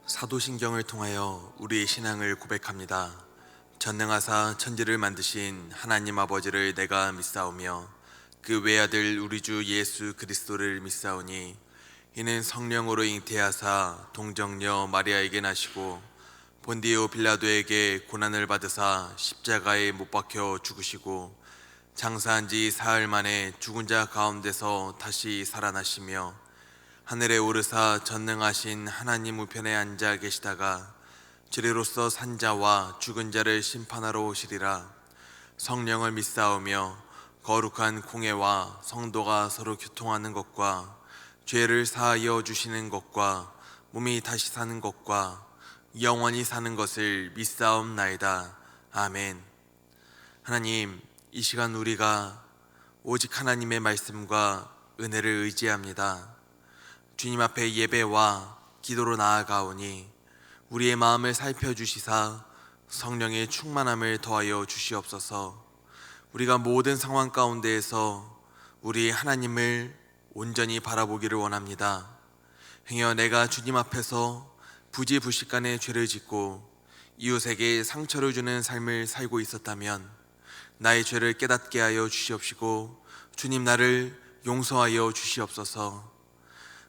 사도신경을 통하여 우리의 신앙을 고백합니다. 전능하사 천지를 만드신 하나님 아버지를 내가 믿사오며 그 외아들 우리 주 예수 그리스도를 믿사오니 이는 성령으로 잉태하사 동정녀 마리아에게 나시고 본디오 빌라도에게 고난을 받으사 십자가에 못 박혀 죽으시고 장사한 지 사흘 만에 죽은 자 가운데서 다시 살아나시며 하늘에 오르사 전능하신 하나님 우편에 앉아 계시다가 주리로서 산 자와 죽은 자를 심판하러 오시리라. 성령을 믿사오며 거룩한 공회와 성도가 서로 교통하는 것과 죄를 사하여 주시는 것과 몸이 다시 사는 것과 영원히 사는 것을 믿사옵나이다. 아멘. 하나님, 이 시간 우리가 오직 하나님의 말씀과 은혜를 의지합니다. 주님 앞에 예배와 기도로 나아가오니 우리의 마음을 살펴주시사 성령의 충만함을 더하여 주시옵소서. 우리가 모든 상황 가운데에서 우리 하나님을 온전히 바라보기를 원합니다. 행여 내가 주님 앞에서 부지불식간에 죄를 짓고 이웃에게 상처를 주는 삶을 살고 있었다면 나의 죄를 깨닫게 하여 주시옵시고 주님 나를 용서하여 주시옵소서.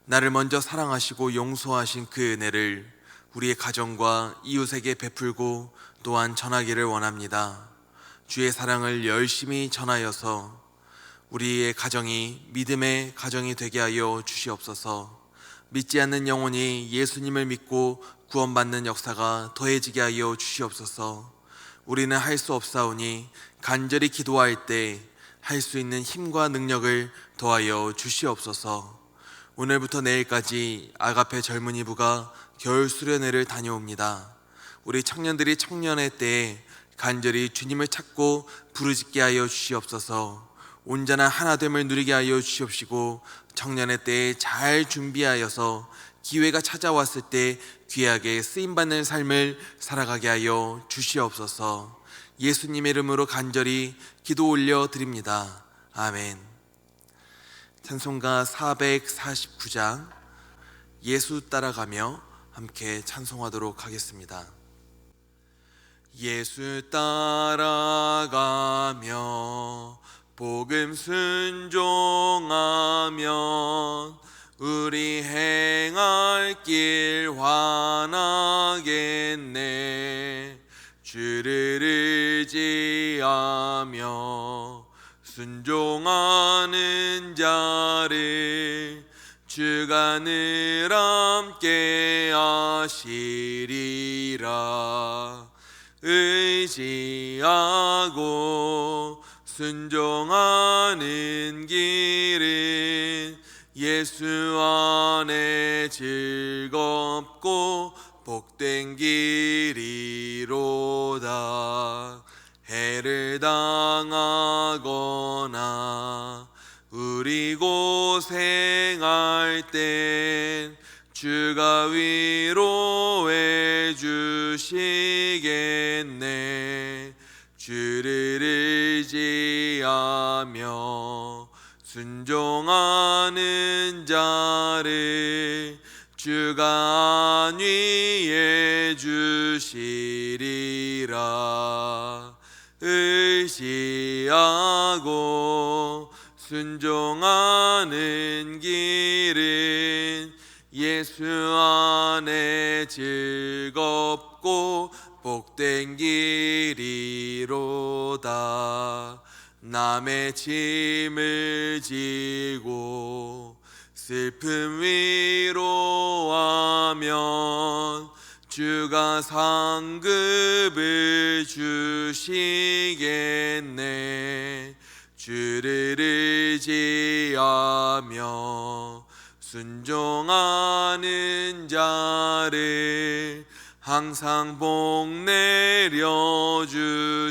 나를 먼저 사랑하시고 용서하신 그 은혜를 우리의 가정과 이웃에게 베풀고 또한 전하기를 원합니다. 주의 사랑을 열심히 전하여서 우리의 가정이 믿음의 가정이 되게 하여 주시옵소서. 믿지 않는 영혼이 예수님을 믿고 구원받는 역사가 더해지게 하여 주시옵소서. 우리는 할 수 없사오니 간절히 기도할 때 할 수 있는 힘과 능력을 더하여 주시옵소서. 오늘부터 내일까지 아가페 젊은이부가 겨울 수련회를 다녀옵니다. 우리 청년들이 청년의 때에 간절히 주님을 찾고 부르짖게 하여 주시옵소서. 온전한 하나됨을 누리게 하여 주시옵시고 청년의 때에 잘 준비하여서 기회가 찾아왔을 때 귀하게 쓰임받는 삶을 살아가게 하여 주시옵소서. 예수님의 이름으로 간절히 기도 올려드립니다. 아멘. 찬송가 449장 예수 따라가며 함께 찬송하도록 하겠습니다. 예수 따라가며 복음 순종하면 우리 행할 길 환하겠네. 주를 의지하며 순종하는 자를 주가 늘 함께 하시리라. 의지하고 순종하는 길은 예수 안에 즐겁고 복된 길이로다. 해를 당하거나 우리 고생할 땐 주가 위로해 주시겠네. 주를 의지하며 순종하는 자를 주가 안위해 주시리라. 의지하고 순종하는 길은 예수 안에 즐겁고 복된 길이로다. 남의 짐을 지고 슬픔 위로하면 주가 상급을 주시겠네. 주를 의지하며 순종하는 자를 항상 복 내려 주시리라.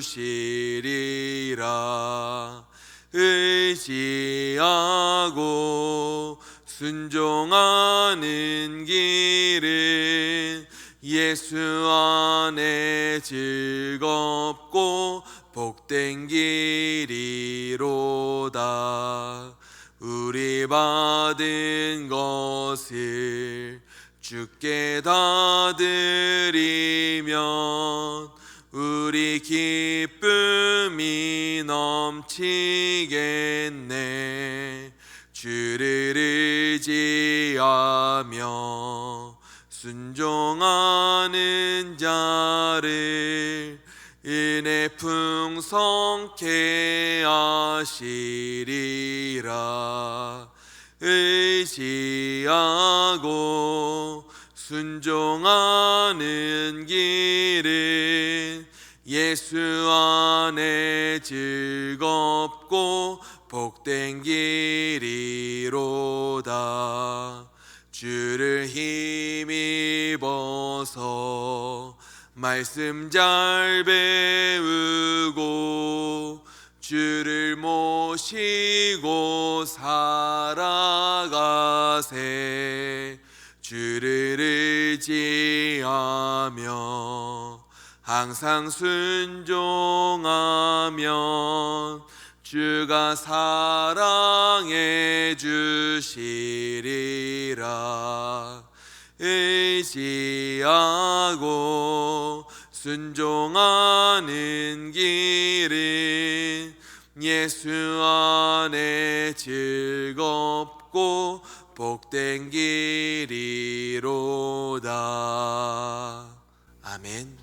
의지하고 순종하는 길은 예수 안에 즐겁고 복된 길이로다. 우리 받은 것을 주께 다 드리면 우리 기쁨이 넘치겠네. 주를 의지하며 순종하는 자를 은혜 풍성케 하시리라. 의지하고 순종하는 길은 예수 안에 즐겁고 복된 길이로다. 주를 힘입어서 말씀 잘 배우고 주를 모시고 살아가세. 주를 의지하며 항상 순종하면 주가 사랑해 주시리라. 의지하고 순종하는 길은 예수 안에 즐겁고 복된 길이로다. 아멘.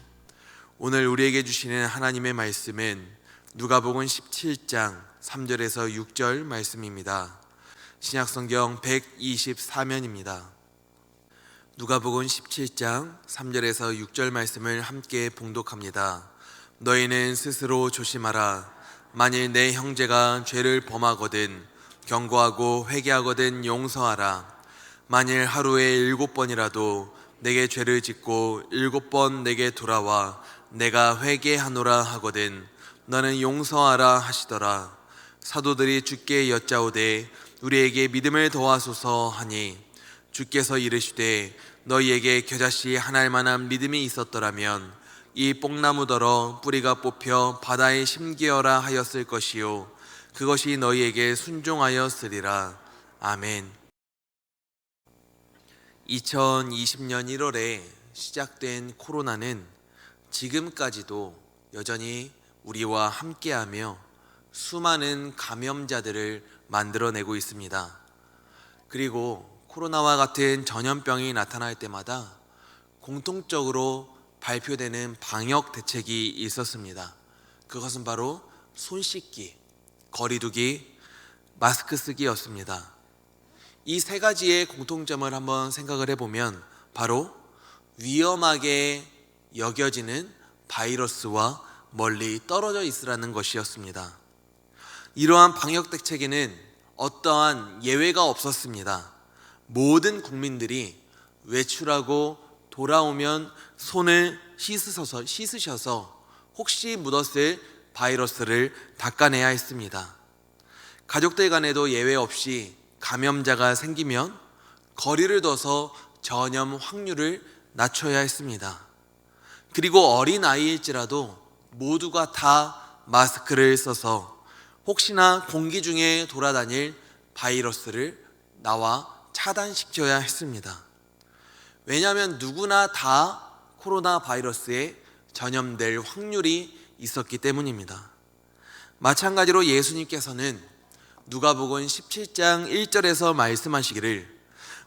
오늘 우리에게 주시는 하나님의 말씀은 누가복음 17장 3절에서 6절 말씀입니다. 신약성경 124면입니다. 누가복음 17장 3절에서 6절 말씀을 함께 봉독합니다. 너희는 스스로 조심하라. 만일 내 형제가 죄를 범하거든 경고하고 회개하거든 용서하라. 만일 하루에 7번이라도 내게 죄를 짓고 7번 내게 돌아와 내가 회개하노라 하거든 너는 용서하라 하시더라. 사도들이 주께 여짜오되 우리에게 믿음을 더하소서 하니 주께서 이르시되 너희에게 겨자씨 한 알만한 믿음이 있었더라면 이 뽕나무더러 뿌리가 뽑혀 바다에 심기어라 하였을 것이요 그것이 너희에게 순종하였으리라. 아멘. 2020년 1월에 시작된 코로나는 지금까지도 여전히 우리와 함께하며 수많은 감염자들을 만들어내고 있습니다. 그리고 코로나와 같은 전염병이 나타날 때마다 공통적으로 발표되는 방역 대책이 있었습니다. 그것은 바로 손 씻기, 거리 두기, 마스크 쓰기였습니다. 이 세 가지의 공통점을 한번 생각을 해보면 바로 위험하게 여겨지는 바이러스와 멀리 떨어져 있으라는 것이었습니다. 이러한 방역 대책에는 어떠한 예외가 없었습니다. 모든 국민들이 외출하고 돌아오면 손을 씻으셔서 혹시 묻었을 바이러스를 닦아내야 했습니다. 가족들 간에도 예외 없이 감염자가 생기면 거리를 둬서 전염 확률을 낮춰야 했습니다. 그리고 어린아이일지라도 모두가 다 마스크를 써서 혹시나 공기 중에 돌아다닐 바이러스를 나와 차단시켜야 했습니다. 왜냐하면 누구나 다 코로나 바이러스에 전염될 확률이 있었기 때문입니다. 마찬가지로 예수님께서는 누가복음 17장 1절에서 말씀하시기를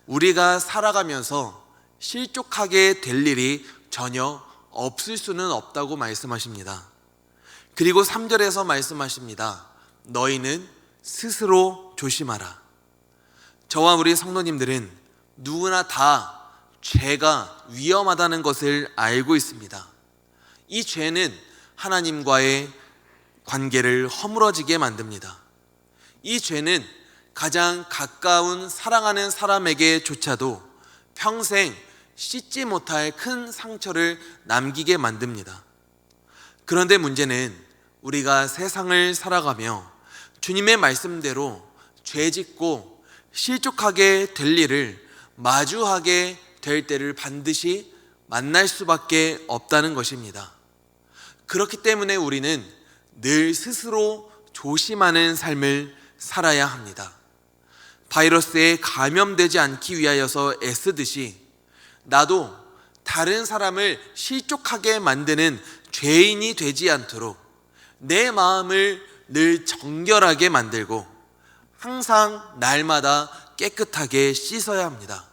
우리가 살아가면서 실족하게 될 일이 전혀 없을 수는 없다고 말씀하십니다. 그리고 3절에서 말씀하십니다. 너희는 스스로 조심하라. 저와 우리 성도님들은 누구나 다 죄가 위험하다는 것을 알고 있습니다. 이 죄는 하나님과의 관계를 허물어지게 만듭니다. 이 죄는 가장 가까운 사랑하는 사람에게조차도 평생 씻지 못할 큰 상처를 남기게 만듭니다. 그런데 문제는 우리가 세상을 살아가며 주님의 말씀대로 죄짓고 실족하게 될 일을 마주하게 될 때를 반드시 만날 수밖에 없다는 것입니다. 그렇기 때문에 우리는 늘 스스로 조심하는 삶을 살아야 합니다. 바이러스에 감염되지 않기 위하여서 애쓰듯이 나도 다른 사람을 실족하게 만드는 죄인이 되지 않도록 내 마음을 늘 정결하게 만들고 항상 날마다 깨끗하게 씻어야 합니다.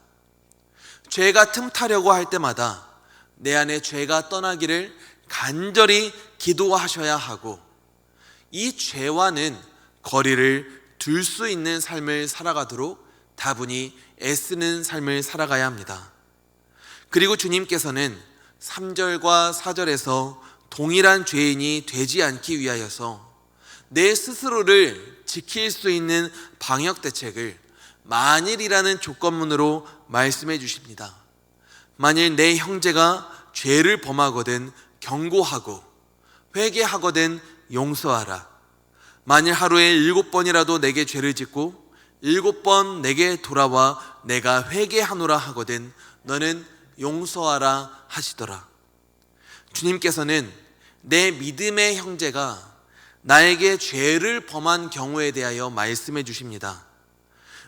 죄가 틈타려고 할 때마다 내 안에 죄가 떠나기를 간절히 기도하셔야 하고 이 죄와는 거리를 둘 수 있는 삶을 살아가도록 다분히 애쓰는 삶을 살아가야 합니다. 그리고 주님께서는 3절과 4절에서 동일한 죄인이 되지 않기 위하여서 내 스스로를 지킬 수 있는 방역 대책을 만일이라는 조건문으로 말씀해 주십니다. 만일 내 형제가 죄를 범하거든 경고하고 회개하거든 용서하라. 만일 하루에 7번이라도 내게 죄를 짓고 7번 내게 돌아와 내가 회개하노라 하거든 너는 용서하라 하시더라. 주님께서는 내 믿음의 형제가 나에게 죄를 범한 경우에 대하여 말씀해 주십니다.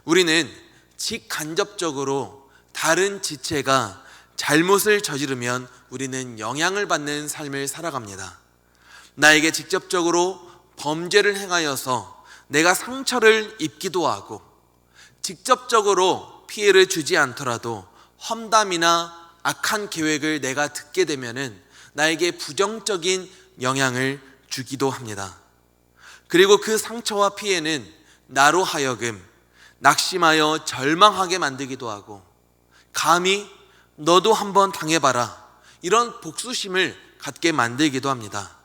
우리는 직간접적으로 다른 지체가 잘못을 저지르면 우리는 영향을 받는 삶을 살아갑니다. 나에게 직접적으로 범죄를 행하여서 내가 상처를 입기도 하고 직접적으로 피해를 주지 않더라도 험담이나 악한 계획을 내가 듣게 되면은 나에게 부정적인 영향을 주기도 합니다. 그리고 그 상처와 피해는 나로 하여금 낙심하여 절망하게 만들기도 하고 감히 너도 한번 당해봐라 이런 복수심을 갖게 만들기도 합니다.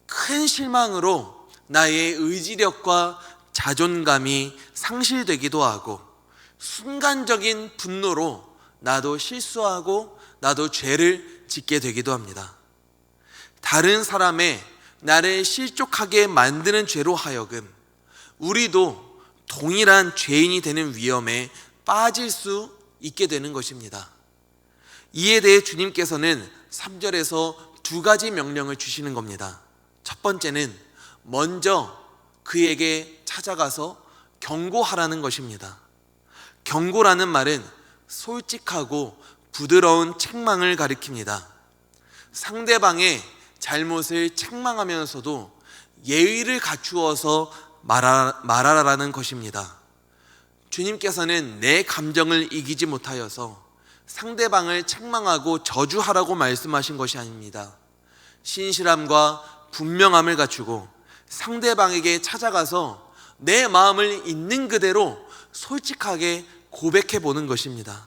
큰 실망으로 나의 의지력과 자존감이 상실되기도 하고 순간적인 분노로 나도 실수하고 나도 죄를 짓게 되기도 합니다. 다른 사람의 나를 실족하게 만드는 죄로 하여금 우리도 동일한 죄인이 되는 위험에 빠질 수 있게 되는 것입니다. 이에 대해 주님께서는 3절에서 2가지 명령을 주시는 겁니다. 첫 번째는 먼저 그에게 찾아가서 경고하라는 것입니다. 경고라는 말은 솔직하고 부드러운 책망을 가리킵니다. 상대방의 잘못을 책망하면서도 예의를 갖추어서 말하라는 것입니다. 주님께서는 내 감정을 이기지 못하여서 상대방을 책망하고 저주하라고 말씀하신 것이 아닙니다. 신실함과 분명함을 갖추고 상대방에게 찾아가서 내 마음을 있는 그대로 솔직하게 고백해 보는 것입니다.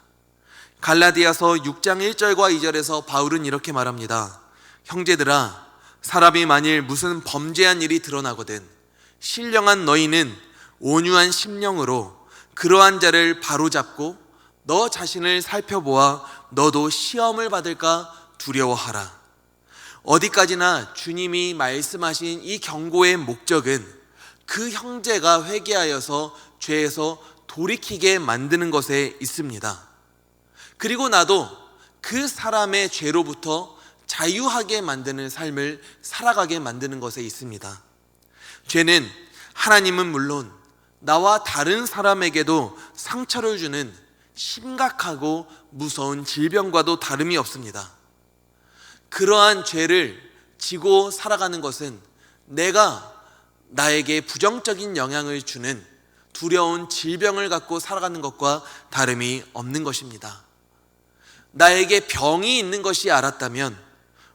갈라디아서 6장 1절과 2절에서 바울은 이렇게 말합니다. 형제들아, 사람이 만일 무슨 범죄한 일이 드러나거든 신령한 너희는 온유한 심령으로 그러한 자를 바로잡고 너 자신을 살펴보아 너도 시험을 받을까 두려워하라. 어디까지나 주님이 말씀하신 이 경고의 목적은 그 형제가 회개하여서 죄에서 돌이키게 만드는 것에 있습니다. 그리고 나도 그 사람의 죄로부터 자유하게 만드는 삶을 살아가게 만드는 것에 있습니다. 죄는 하나님은 물론 나와 다른 사람에게도 상처를 주는 심각하고 무서운 질병과도 다름이 없습니다. 그러한 죄를 지고 살아가는 것은 내가 나에게 부정적인 영향을 주는 두려운 질병을 갖고 살아가는 것과 다름이 없는 것입니다. 나에게 병이 있는 것이 알았다면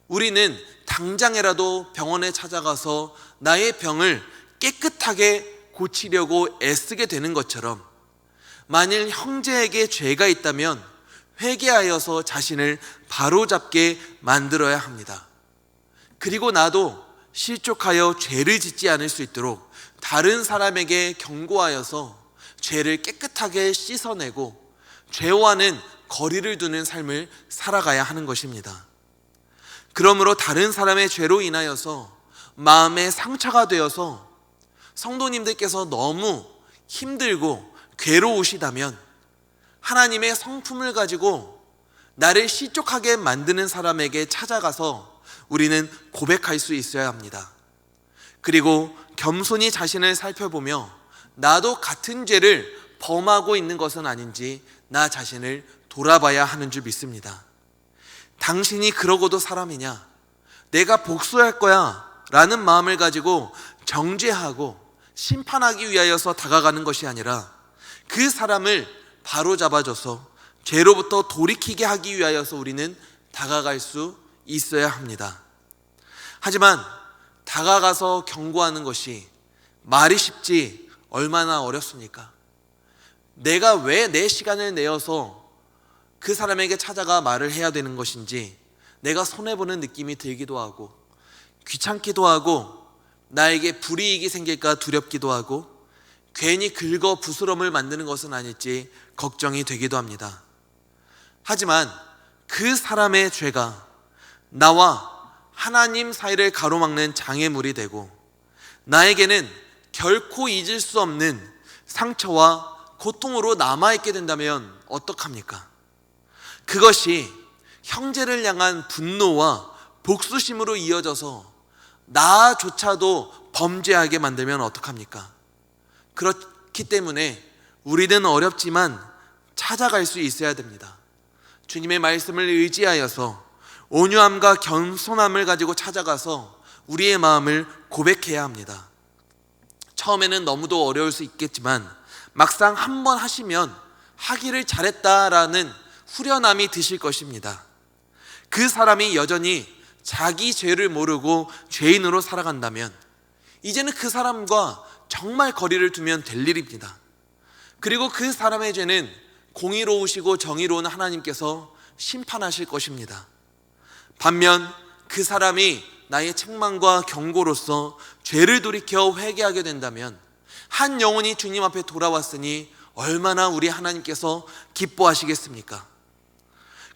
우리는 당장이라도 병원에 찾아가서 나의 병을 깨끗하게 고치려고 애쓰게 되는 것처럼 만일 형제에게 죄가 있다면 회개하여서 자신을 바로잡게 만들어야 합니다. 그리고 나도 실족하여 죄를 짓지 않을 수 있도록 다른 사람에게 경고하여서 죄를 깨끗하게 씻어내고 죄와는 거리를 두는 삶을 살아가야 하는 것입니다. 그러므로 다른 사람의 죄로 인하여서 마음에 상처가 되어서 성도님들께서 너무 힘들고 괴로우시다면 하나님의 성품을 가지고 나를 실족하게 만드는 사람에게 찾아가서 우리는 고백할 수 있어야 합니다. 그리고 겸손히 자신을 살펴보며 나도 같은 죄를 범하고 있는 것은 아닌지 나 자신을 돌아봐야 하는 줄 믿습니다. 당신이 그러고도 사람이냐? 내가 복수할 거야 라는 마음을 가지고 정죄하고 심판하기 위하여서 다가가는 것이 아니라 그 사람을 바로잡아줘서 죄로부터 돌이키게 하기 위하여서 우리는 다가갈 수 있어야 합니다. 하지만 다가가서 경고하는 것이 말이 쉽지 얼마나 어렵습니까? 내가 왜 내 시간을 내어서 그 사람에게 찾아가 말을 해야 되는 것인지 내가 손해보는 느낌이 들기도 하고 귀찮기도 하고 나에게 불이익이 생길까 두렵기도 하고 괜히 긁어 부스럼을 만드는 것은 아닐지 걱정이 되기도 합니다. 하지만 그 사람의 죄가 나와 하나님 사이를 가로막는 장애물이 되고 나에게는 결코 잊을 수 없는 상처와 고통으로 남아있게 된다면 어떡합니까? 그것이 형제를 향한 분노와 복수심으로 이어져서 나조차도 범죄하게 만들면 어떡합니까? 그렇기 때문에 우리는 어렵지만 찾아갈 수 있어야 됩니다. 주님의 말씀을 의지하여서 온유함과 겸손함을 가지고 찾아가서 우리의 마음을 고백해야 합니다. 처음에는 너무도 어려울 수 있겠지만 막상 한번 하시면 하기를 잘했다라는 후련함이 드실 것입니다. 그 사람이 여전히 자기 죄를 모르고 죄인으로 살아간다면 이제는 그 사람과 정말 거리를 두면 될 일입니다. 그리고 그 사람의 죄는 공의로우시고 정의로운 하나님께서 심판하실 것입니다. 반면 그 사람이 나의 책망과 경고로서 죄를 돌이켜 회개하게 된다면 한 영혼이 주님 앞에 돌아왔으니 얼마나 우리 하나님께서 기뻐하시겠습니까?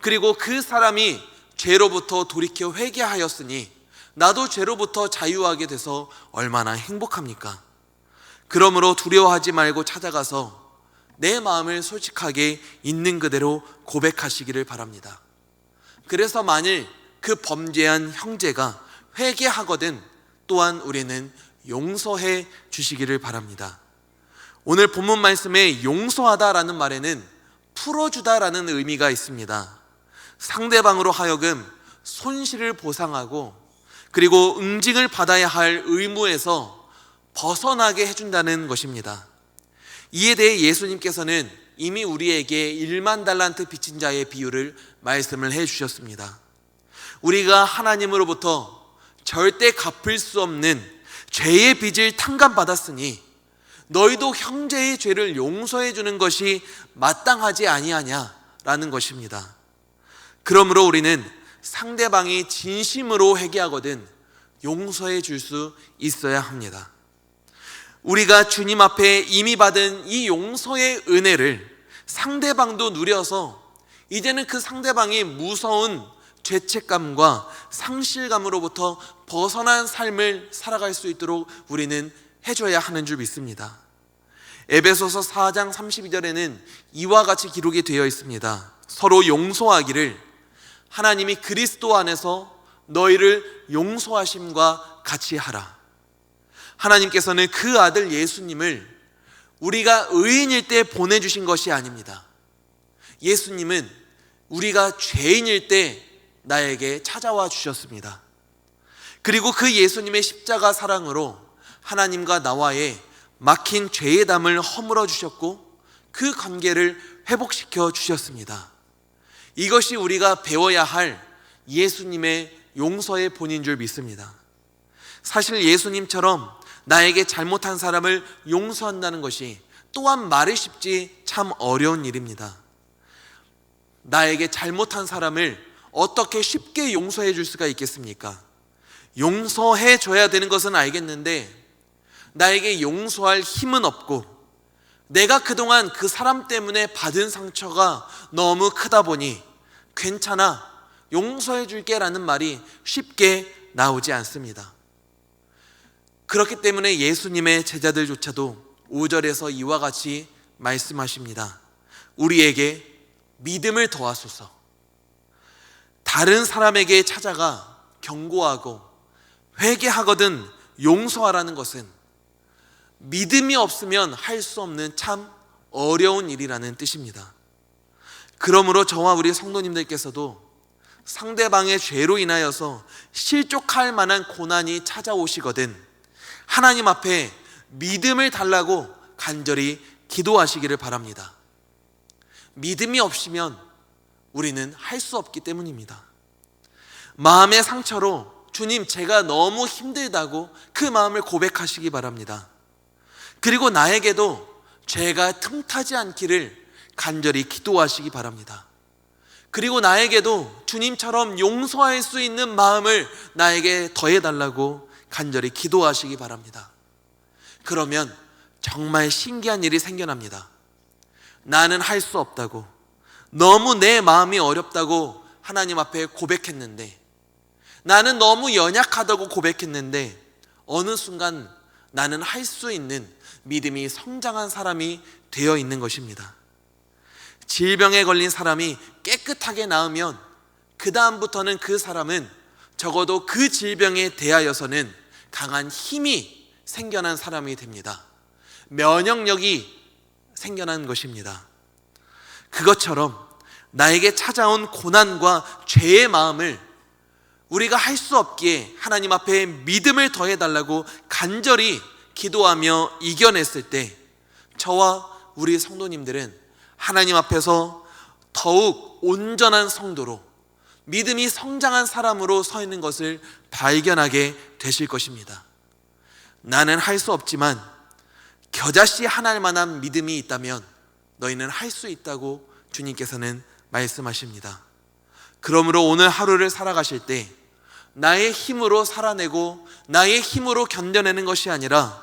그리고 그 사람이 죄로부터 돌이켜 회개하였으니 나도 죄로부터 자유하게 돼서 얼마나 행복합니까? 그러므로 두려워하지 말고 찾아가서 내 마음을 솔직하게 있는 그대로 고백하시기를 바랍니다. 그래서 만일 그 범죄한 형제가 회개하거든 또한 우리는 용서해 주시기를 바랍니다. 오늘 본문 말씀에 용서하다라는 말에는 풀어주다라는 의미가 있습니다. 상대방으로 하여금 손실을 보상하고 그리고 응징을 받아야 할 의무에서 벗어나게 해준다는 것입니다. 이에 대해 예수님께서는 이미 우리에게 1만 달란트 빚진 자의 비유를 말씀을 해 주셨습니다. 우리가 하나님으로부터 절대 갚을 수 없는 죄의 빚을 탕감받았으니 너희도 형제의 죄를 용서해 주는 것이 마땅하지 아니하냐라는 것입니다. 그러므로 우리는 상대방이 진심으로 회개하거든 용서해 줄 수 있어야 합니다. 우리가 주님 앞에 이미 받은 이 용서의 은혜를 상대방도 누려서 이제는 그 상대방이 무서운 죄책감과 상실감으로부터 벗어난 삶을 살아갈 수 있도록 우리는 해줘야 하는 줄 믿습니다. 에베소서 4장 32절에는 이와 같이 기록이 되어 있습니다. 서로 용서하기를 하나님이 그리스도 안에서 너희를 용서하심과 같이 하라. 하나님께서는 그 아들 예수님을 우리가 의인일 때 보내주신 것이 아닙니다. 예수님은 우리가 죄인일 때 나에게 찾아와 주셨습니다. 그리고 그 예수님의 십자가 사랑으로 하나님과 나와의 막힌 죄의 담을 허물어 주셨고 그 관계를 회복시켜 주셨습니다. 이것이 우리가 배워야 할 예수님의 용서의 본인 줄 믿습니다. 사실 예수님처럼 나에게 잘못한 사람을 용서한다는 것이 또한 말이 쉽지 참 어려운 일입니다. 나에게 잘못한 사람을 어떻게 쉽게 용서해 줄 수가 있겠습니까? 용서해 줘야 되는 것은 알겠는데 나에게 용서할 힘은 없고 내가 그동안 그 사람 때문에 받은 상처가 너무 크다 보니 괜찮아, 용서해 줄게 라는 말이 쉽게 나오지 않습니다. 그렇기 때문에 예수님의 제자들조차도 5절에서 이와 같이 말씀하십니다. 우리에게 믿음을 더하소서. 다른 사람에게 찾아가 경고하고 회개하거든 용서하라는 것은 믿음이 없으면 할 수 없는 참 어려운 일이라는 뜻입니다. 그러므로 저와 우리 성도님들께서도 상대방의 죄로 인하여서 실족할 만한 고난이 찾아오시거든 하나님 앞에 믿음을 달라고 간절히 기도하시기를 바랍니다. 믿음이 없으면 우리는 할 수 없기 때문입니다. 마음의 상처로 주님, 제가 너무 힘들다고 그 마음을 고백하시기 바랍니다. 그리고 나에게도 죄가 틈타지 않기를 간절히 기도하시기 바랍니다. 그리고 나에게도 주님처럼 용서할 수 있는 마음을 나에게 더해달라고 간절히 기도하시기 바랍니다. 그러면 정말 신기한 일이 생겨납니다. 나는 할 수 없다고, 너무 내 마음이 어렵다고 하나님 앞에 고백했는데, 나는 너무 연약하다고 고백했는데 어느 순간 나는 할 수 있는 믿음이 성장한 사람이 되어 있는 것입니다. 질병에 걸린 사람이 깨끗하게 나으면 그 다음부터는 그 사람은 적어도 그 질병에 대하여서는 강한 힘이 생겨난 사람이 됩니다. 면역력이 생겨난 것입니다. 그것처럼 나에게 찾아온 고난과 죄의 마음을 우리가 할 수 없기에 하나님 앞에 믿음을 더해달라고 간절히 기도하며 이겨냈을 때 저와 우리 성도님들은 하나님 앞에서 더욱 온전한 성도로 믿음이 성장한 사람으로 서 있는 것을 발견하게 되실 것입니다. 나는 할 수 없지만 겨자씨 하나일 만한 믿음이 있다면 너희는 할 수 있다고 주님께서는 말씀하십니다. 그러므로 오늘 하루를 살아가실 때 나의 힘으로 살아내고 나의 힘으로 견뎌내는 것이 아니라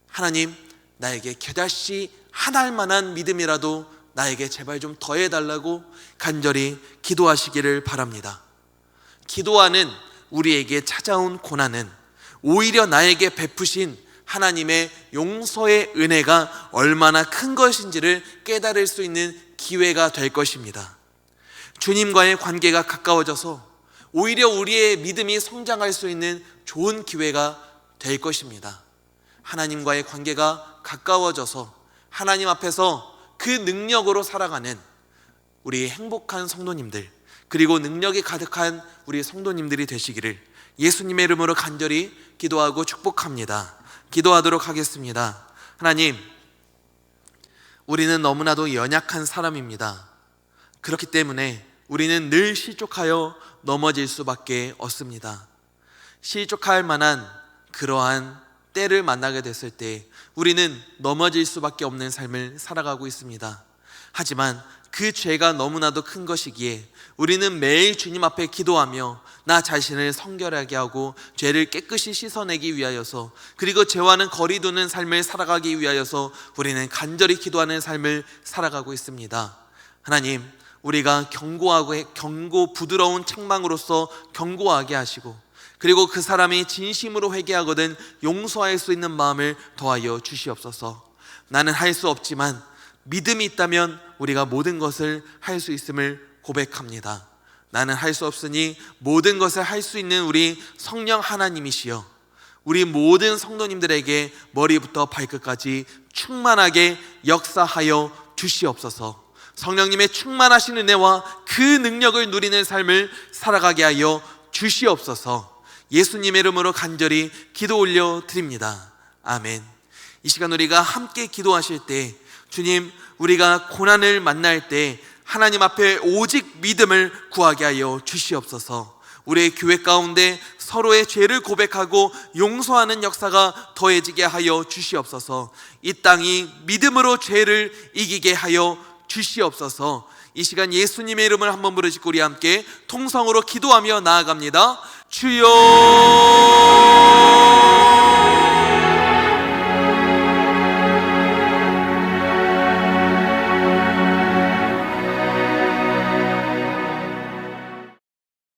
하나님, 나에게 겨자씨 하나일 만한 믿음이라도 나에게 제발 좀 더해달라고 간절히 기도하시기를 바랍니다. 기도하는 우리에게 찾아온 고난은 오히려 나에게 베푸신 하나님의 용서의 은혜가 얼마나 큰 것인지를 깨달을 수 있는 기회가 될 것입니다. 주님과의 관계가 가까워져서 오히려 우리의 믿음이 성장할 수 있는 좋은 기회가 될 것입니다. 하나님과의 관계가 가까워져서 하나님 앞에서 그 능력으로 살아가는 우리 행복한 성도님들, 그리고 능력이 가득한 우리 성도님들이 되시기를 예수님의 이름으로 간절히 기도하고 축복합니다. 기도하도록 하겠습니다. 하나님, 우리는 너무나도 연약한 사람입니다. 그렇기 때문에 우리는 늘 실족하여 넘어질 수밖에 없습니다. 실족할 만한 그러한 때를 만나게 됐을 때 우리는 넘어질 수밖에 없는 삶을 살아가고 있습니다. 하지만 그 죄가 너무나도 큰 것이기에 우리는 매일 주님 앞에 기도하며 나 자신을 성결하게 하고 죄를 깨끗이 씻어내기 위하여서, 그리고 죄와는 거리 두는 삶을 살아가기 위하여서 우리는 간절히 기도하는 삶을 살아가고 있습니다. 하나님, 우리가 견고 부드러운 책망으로서 견고하게 하시고, 그리고 그 사람이 진심으로 회개하거든 용서할 수 있는 마음을 더하여 주시옵소서. 나는 할 수 없지만 믿음이 있다면 우리가 모든 것을 할 수 있음을 고백합니다. 나는 할 수 없으니 모든 것을 할 수 있는 우리 성령 하나님이시여, 우리 모든 성도님들에게 머리부터 발끝까지 충만하게 역사하여 주시옵소서. 성령님의 충만하신 은혜와 그 능력을 누리는 삶을 살아가게 하여 주시옵소서. 예수님의 이름으로 간절히 기도 올려 드립니다. 아멘. 이 시간 우리가 함께 기도하실 때 주님, 우리가 고난을 만날 때 하나님 앞에 오직 믿음을 구하게 하여 주시옵소서. 우리의 교회 가운데 서로의 죄를 고백하고 용서하는 역사가 더해지게 하여 주시옵소서. 이 땅이 믿음으로 죄를 이기게 하여 주시옵소서. 이 시간 예수님의 이름을 한번 부르짖고 우리 함께 통성으로 기도하며 나아갑니다. 주여